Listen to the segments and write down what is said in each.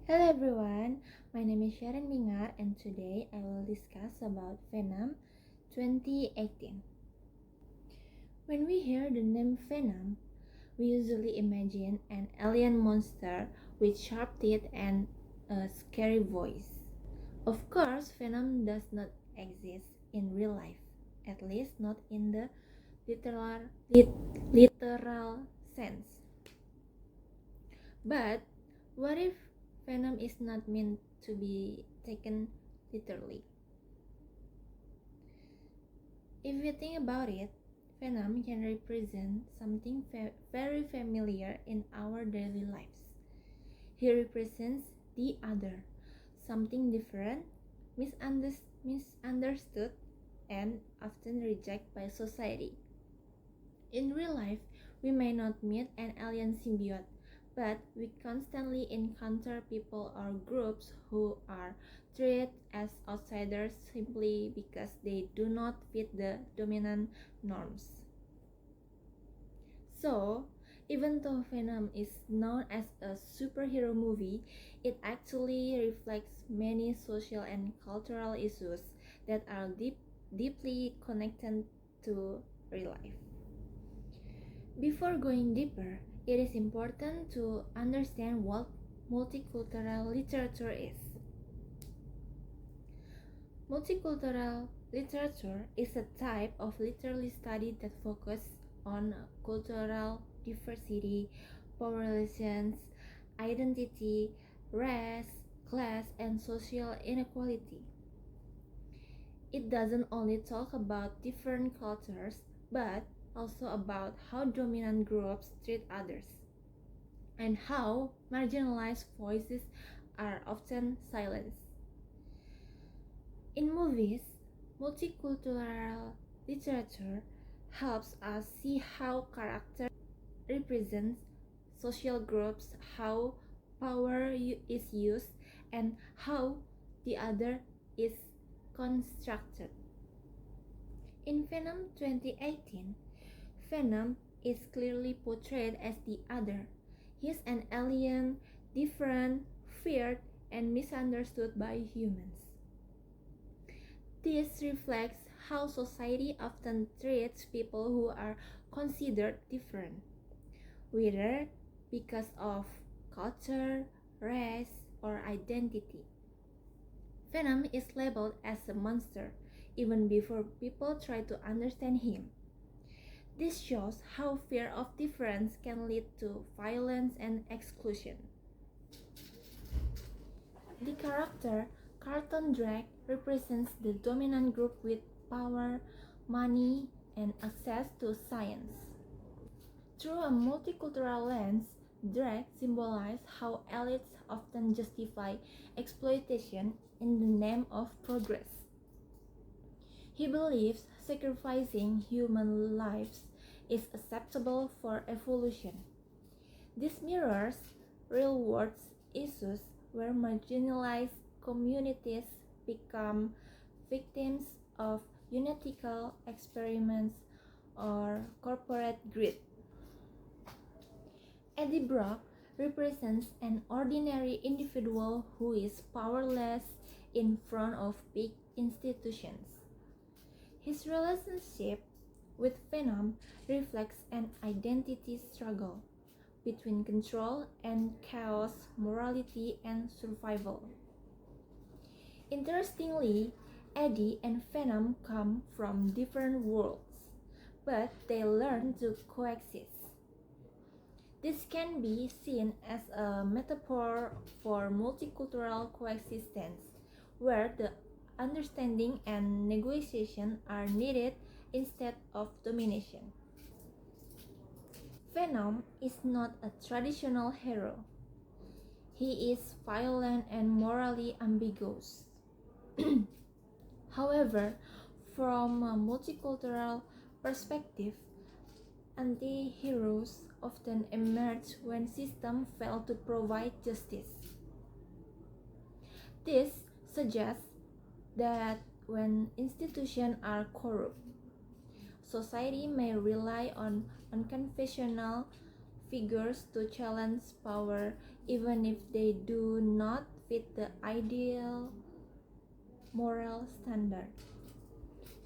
Hello everyone, my name is Sharon Bingar and today I will discuss about Venom 2018. When we hear the name Venom, we usually imagine an alien monster with sharp teeth and a scary voice. Of course, Venom does not exist in real life, at least not in the literal sense. But what if Venom is not meant to be taken literally? If we think about it, Venom can represent something very familiar in our daily lives. He represents the other, something different, misunderstood, and often rejected by society. In real life, we may not meet an alien symbiote, but we constantly encounter people or groups who are treated as outsiders simply because they do not fit the dominant norms. So, even though Venom is known as a superhero movie, it actually reflects many social and cultural issues that are deeply connected to real life. Before going deeper, it is important to understand what multicultural literature is. Multicultural literature is a type of literary study that focuses on cultural diversity, power relations, identity, race, class, and social inequality. It doesn't only talk about different cultures, but also about how dominant groups treat others, and how marginalized voices are often silenced. In movies, multicultural literature helps us see how character represents social groups, how power is used, and how the other is constructed. In Venom 2018, Venom is clearly portrayed as the other. He's an alien, different, feared, and misunderstood by humans. This reflects how society often treats people who are considered different, whether because of culture, race, or identity. Venom is labeled as a monster even before people try to understand him. This shows how fear of difference can lead to violence and exclusion. The character Carlton Drake represents the dominant group with power, money, and access to science. Through a multicultural lens, Drake symbolizes how elites often justify exploitation in the name of progress. He believes sacrificing human lives is acceptable for evolution. This mirrors real-world issues where marginalized communities become victims of unethical experiments or corporate greed. Eddie Brock represents an ordinary individual who is powerless in front of big institutions. His relationship with Venom reflects an identity struggle between control and chaos, morality and survival. Interestingly, Eddie and Venom come from different worlds, but they learn to coexist. This can be seen as a metaphor for multicultural coexistence, where the understanding and negotiation are needed instead of domination. Venom is not a traditional hero. He is violent and morally ambiguous. However, from a multicultural perspective, anti-heroes often emerge when systems fail to provide justice. This suggests that when institutions are corrupt, society may rely on unconventional figures to challenge power even if they do not fit the ideal moral standard.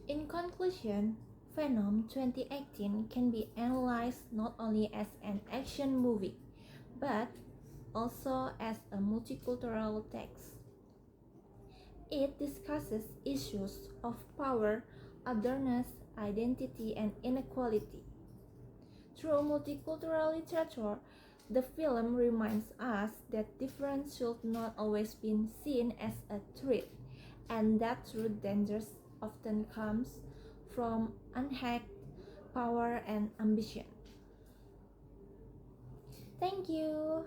In conclusion, Venom 2018 can be analyzed not only as an action movie, but also as a multicultural text. It discusses issues of power, otherness, identity, and inequality. Through multicultural literature, the film reminds us that difference should not always be seen as a threat, and that true dangers often comes from unhacked power and ambition. Thank you.